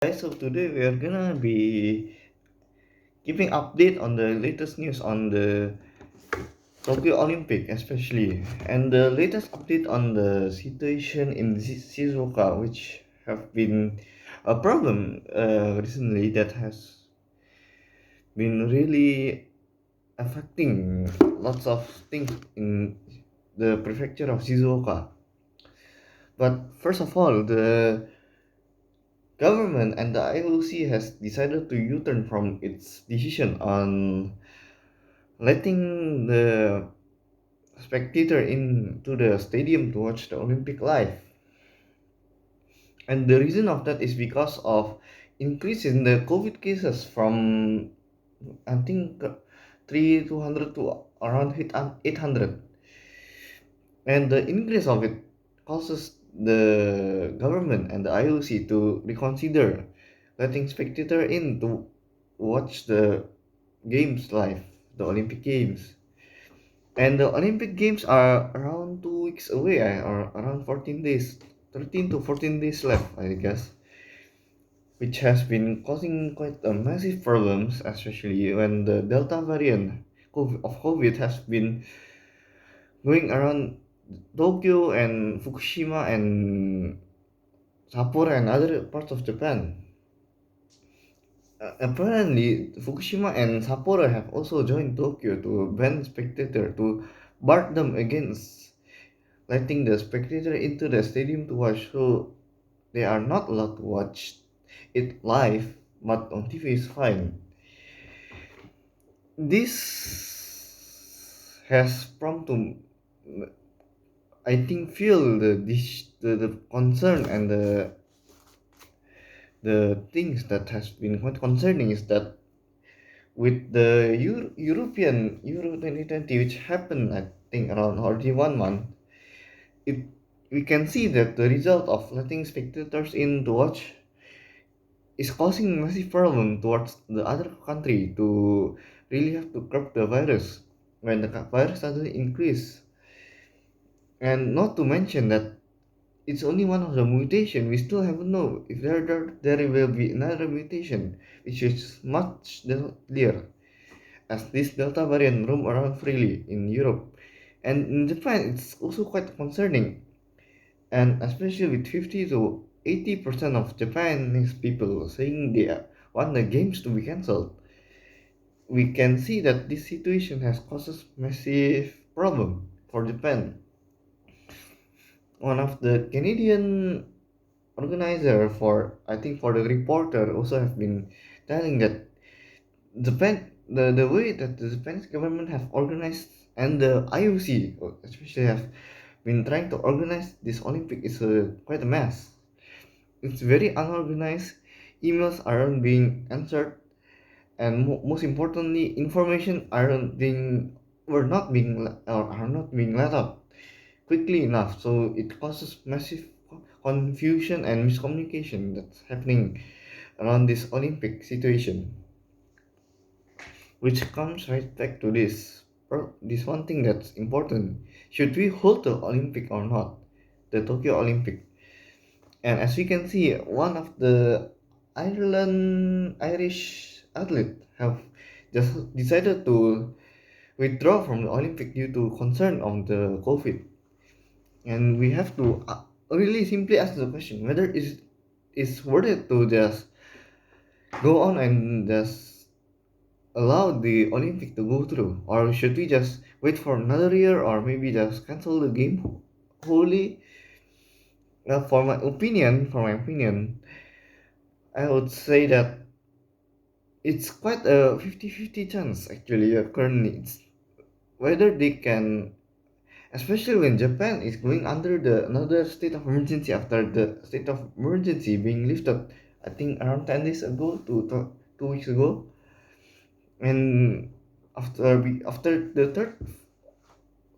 Guys, so today we are gonna be giving update on the latest news on the Tokyo Olympic, especially, and the latest update on the situation in Shizuoka, which have been a problem recently that has been really affecting lots of things in the prefecture of Shizuoka. But first of all, the government and the IOC has decided to U-turn from its decision on letting the spectator into the stadium to watch the Olympic live. And the reason of that is because of increase in the COVID cases from I think 3,200 to around 800. And the increase of it causes the government and the IOC to reconsider letting spectator in to watch the games live, the Olympic Games. And the Olympic Games are around 2 weeks away, or around 14 days, 13 to 14 days left, I guess, which has been causing quite a massive problems, especially when the Delta variant of COVID has been going around Tokyo and Fukushima and Sapporo and other parts of Japan. Apparently, Fukushima and Sapporo have also joined Tokyo to ban spectators to bar them against letting the spectator into the stadium to watch, so they are not allowed to watch it live, but on TV is fine. This has prompted, I think, feel the concern and the things that has been quite concerning is that with the European Euro 2020, which happened I think around already 1 month, it we can see that the result of letting spectators in to watch is causing massive problem towards the other country to really have to curb the virus when the virus suddenly increase. And not to mention that it's only one of the mutation. We still haven't know if there will be another mutation which is much deadlier, as this Delta variant roam around freely in Europe. And in Japan, it's also quite concerning, and especially with 50 to 80% of Japanese people saying they want the games to be cancelled, we can see that this situation has causes massive problem for Japan. One of the Canadian organizer for I think for the reporter also have been telling that the way that the Japanese government have organized and the IOC especially have been trying to organize this Olympic is quite a mess. It's very unorganized. Emails aren't being answered, and most importantly, information aren't being were not being or are not being let out quickly enough. So it causes massive confusion and miscommunication that's happening around this Olympic situation, which comes right back to this one thing that's important: should we hold the Olympic or not, the Tokyo Olympic? And as we can see, one of the Irish athlete have just decided to withdraw from the Olympic due to concern of the COVID. And we have to really simply ask the question whether it's worth it to just go on and just allow the Olympic to go through, or should we just wait for another year, or maybe just cancel the game wholly? For my opinion, I would say that it's quite a 50-50 chance actually currently. It's whether they can, especially when Japan is going under the another state of emergency after the state of emergency being lifted, I think around 10 days ago to 2 weeks ago. And after the third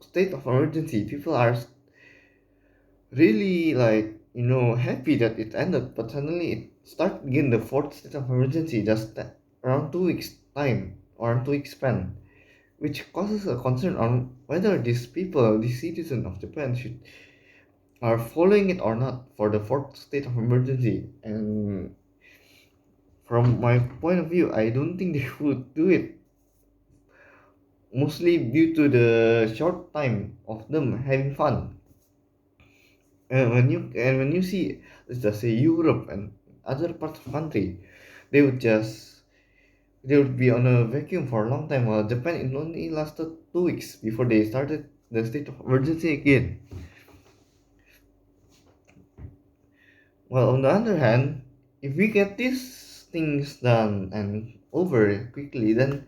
state of emergency, people are really like happy that it ended, but suddenly it started again the fourth state of emergency just around 2 weeks time or 2 weeks span, which causes a concern on whether these people, these citizens of Japan, should are following it or not for the fourth state of emergency. And From my point of view, I don't think they would do it, mostly due to the short time of them having fun. And when you see, let's just say Europe and other parts of country, they would just they would be on a vacuum for a long time. While Japan, it only lasted 2 weeks before they started the state of emergency again. Well, on the other hand, if we get these things done and over quickly, then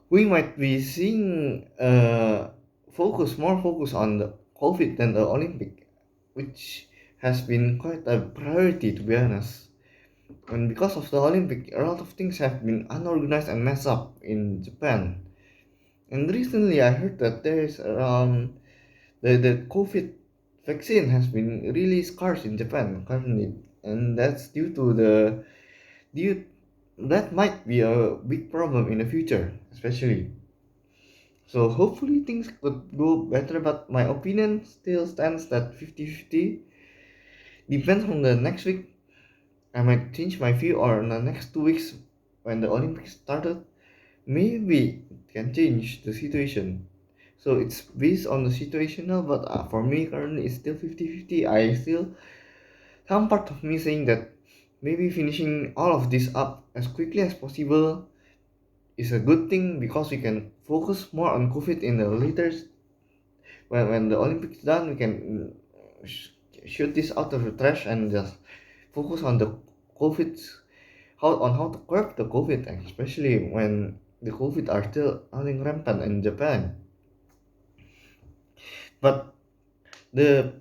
we might be seeing more focus on the COVID than the Olympic, which has been quite a priority, to be honest. And because of the Olympic, a lot of things have been unorganized and messed up in Japan. And recently, I heard that there is around the COVID vaccine has been really scarce in Japan currently, and that's due that might be a big problem in the future, especially. So hopefully things could go better, but my opinion still stands that 50-50. Depends on the next week. I might change my view, or in the next 2 weeks when the Olympics started, maybe it can change the situation. So it's based on the situational, but for me currently it's still 50-50. I still, some part of me saying that maybe finishing all of this up as quickly as possible is a good thing, because we can focus more on COVID in the later. When the Olympics done, we can sh- shoot this out of the trash and just focus on the COVID, how to curb the COVID, especially when the COVID are still running rampant in Japan. But the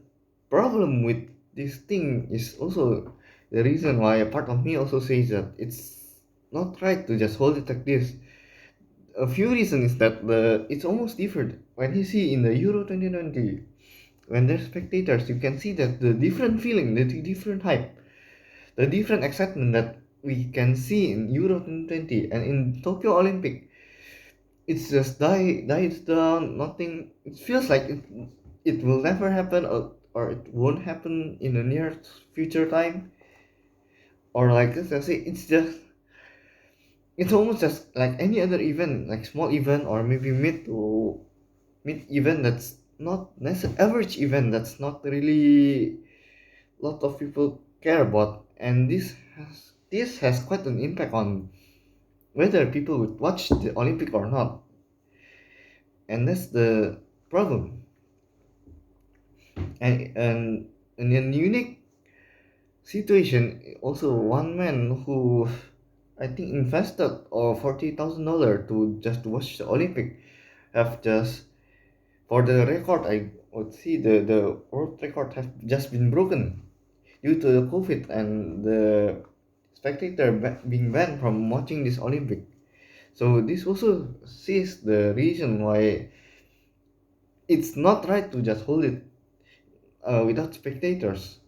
problem with this thing is also the reason why a part of me also says that it's not right to just hold it like this. A few reasons is that it's almost different when you see in the Euro 2020. When there's spectators, you can see that the different feeling, the different hype, the different excitement that we can see in Euro 2020 and in Tokyo Olympic. It's just dies down. Nothing. It feels like it will never happen, or it won't happen in the near future time. Or like as I say, it's almost just like any other event, like small event or maybe mid event that's not necessarily average event that's not really lot of people care about, and this has quite an impact on whether people would watch the Olympic or not, and that's the problem. And in a unique situation, also one man who I think invested or $40,000 to just watch the Olympic have just, for the record, I would see the world record have just been broken due to the COVID and the spectator being banned from watching this Olympic. So this also sees the reason why it's not right to just hold it without spectators.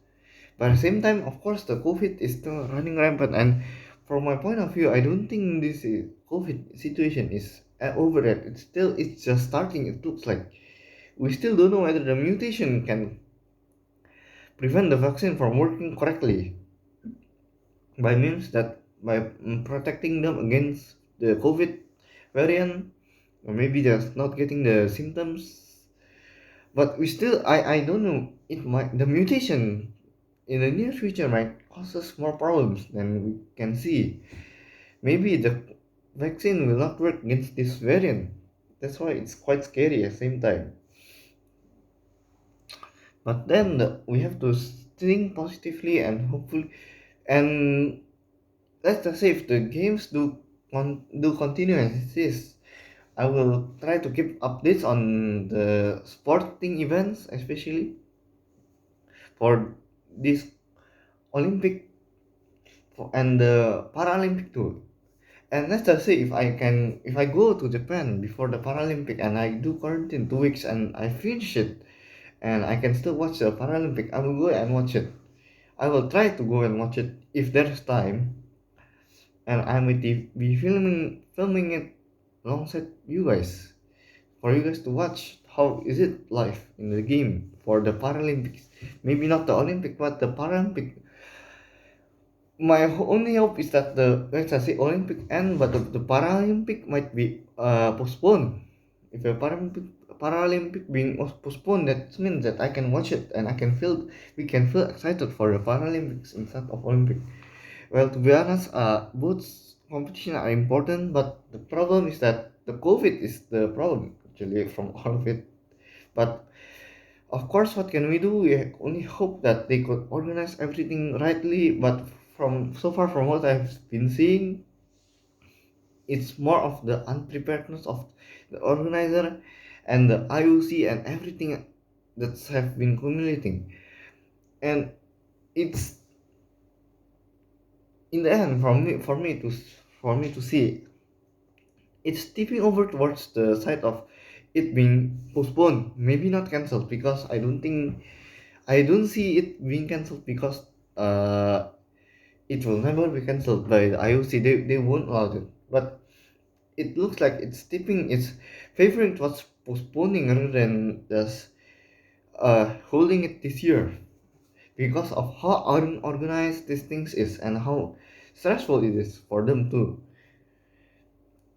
But at the same time, of course, the COVID is still running rampant, and from my point of view, I don't think COVID situation is over yet. It's just starting. It looks like we still don't know whether the mutation can prevent the vaccine from working correctly, by means that by protecting them against the COVID variant, or maybe just not getting the symptoms. But we still, I don't know. It might, the mutation in the near future might cause us more problems than we can see. Maybe the vaccine will not work against this variant. That's why it's quite scary at the same time. But then we have to think positively and hopefully, and let's just say if the games do continue as it is, I will try to keep updates on the sporting events, especially for this Olympic and the Paralympic too. And let's just say if I go to Japan before the Paralympic and I do quarantine 2 weeks and I finish it and I can still watch the Paralympic, I will go and watch it. I will try to go and watch it if there's time, and I might be filming it alongside you guys, for you guys to watch how is it live in the game for the Paralympics. Maybe not the Olympic, but the Paralympic. My only hope is that the, let's just say, Olympic end, but the Paralympic might be postponed. If the Paralympic being postponed, that means that I can watch it and we can feel excited for the Paralympics instead of Olympic. Well, to be honest, both competition are important, but the problem is that the COVID is the problem actually from all of it. But of course, what can we do? We only hope that they could organize everything rightly. But from so far, from what I've been seeing, it's more of the unpreparedness of the organizer and the IOC and everything that's have been accumulating. And it's in the end, for me to see, it's tipping over towards the side of it being postponed, maybe not cancelled, because I don't see it being cancelled because uh it will never be cancelled by the IOC. They won't allow it. But it looks like it's favoring towards postponing rather than just holding it this year because of how unorganized these things is and how stressful it is for them too.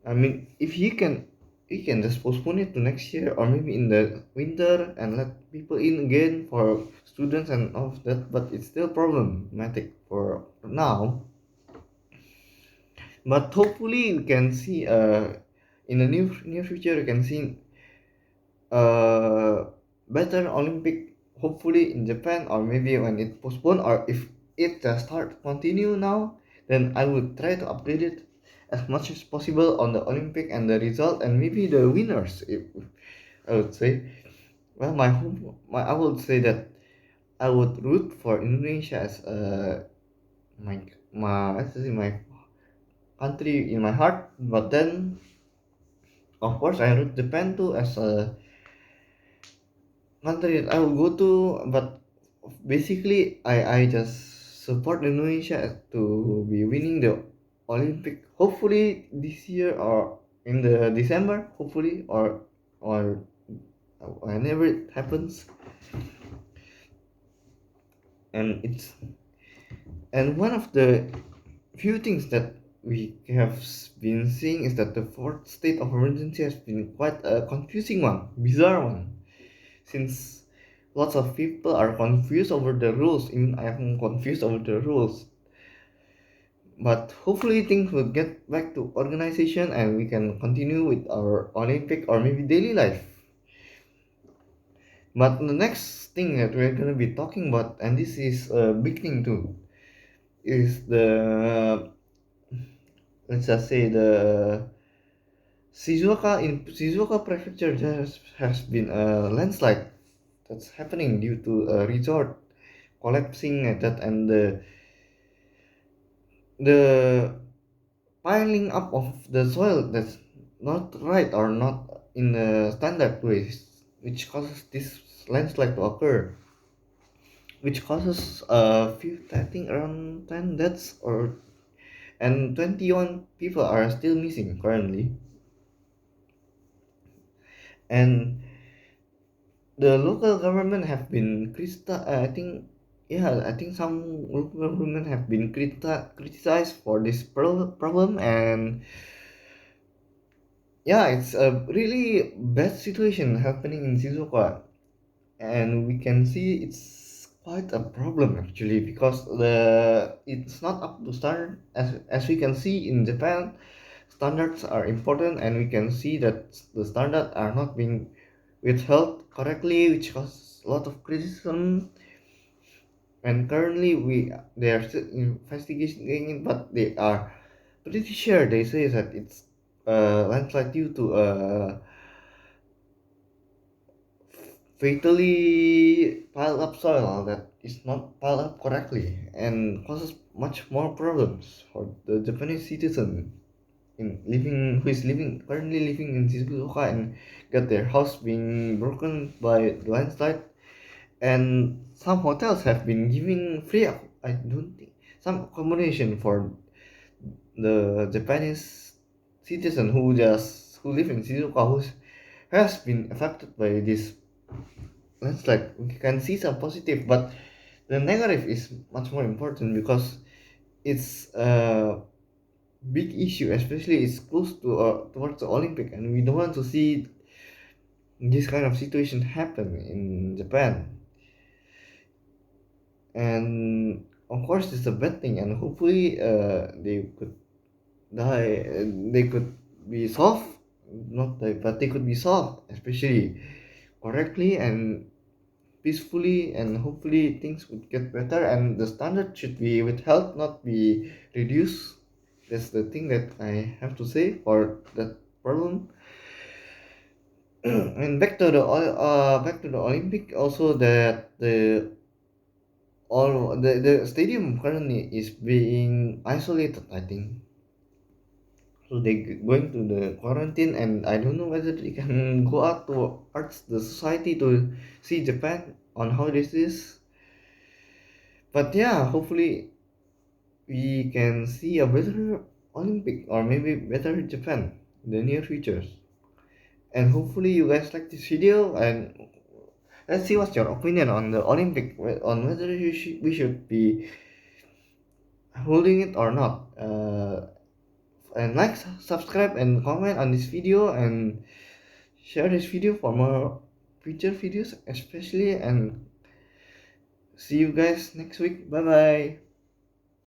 I mean, if you can just postpone it to next year or maybe in the winter and let people in again for students and all of that, but it's still problematic for now. But hopefully we can see in the near future we can see better Olympic hopefully in Japan, or maybe when it postponed, or if it start continue now, then I would try to update it as much as possible on the Olympic and the result and maybe the winners. If I would say, well, I would say that I would root for Indonesia as my let's say my country in my heart, but then of course I root Japan too as a country that I will go to, but basically I just support Indonesia to be winning the Olympic. Hopefully this year or in the December, hopefully or whenever it happens. And it's and one of the few things that we have been seeing is that the fourth state of emergency has been quite a confusing one, bizarre one, since lots of people are confused over the rules. Even I am confused over the rules. But hopefully things will get back to organization and we can continue with our Olympic or maybe daily life. But the next thing that we're gonna be talking about, and this is a big thing too, is the, let's just say, the Shizuoka Prefecture has been a landslide that's happening due to a resort collapsing at that, and the piling up of the soil that's not right or not in a standard ways, which causes this landslide to occur, which causes a few, I think around 10 deaths, or and 21 people are still missing currently. And the local government have been I think, yeah, I think some local government have been criticized for this problem. And yeah, it's a really bad situation happening in Shizuoka, and we can see it's quite a problem actually because the it's not up to standard. As we can see in Japan, standards are important, and we can see that the standards are not being withheld correctly, which causes a lot of criticism. And currently they are still investigating it, but they are pretty sure, they say that it's landslide due to fatally piled up soil that is not piled up correctly and causes much more problems for the Japanese citizen in living who is living currently living in Shizuoka and got their house being broken by the landslide. And some hotels have been giving free I don't think some accommodation for the Japanese citizen who live in Shizuoka who has been affected by this landslide. We can see some positive, but the negative is much more important because it's a big issue, especially it's close to towards the Olympic, and we don't want to see this kind of situation happen in Japan. And of course, it's a bad thing, and hopefully, they could die. They could be solved, not die, but they could be solved, especially correctly and peacefully, and hopefully things would get better, and the standard should be withheld, not be reduced. That's the thing that I have to say for that problem. And back to the Olympic, also that the stadium currently is being isolated, I think. So they going to the quarantine, and I don't know whether they can go out to arts the society to see Japan on how this is. But yeah, hopefully we can see a better Olympic, or maybe better Japan in the near future. And hopefully you guys like this video, and let's see what's your opinion on the Olympic, on whether we should be holding it or not. And like, subscribe, and comment on this video, and share this video for more future videos, especially. And see you guys next week. Bye bye.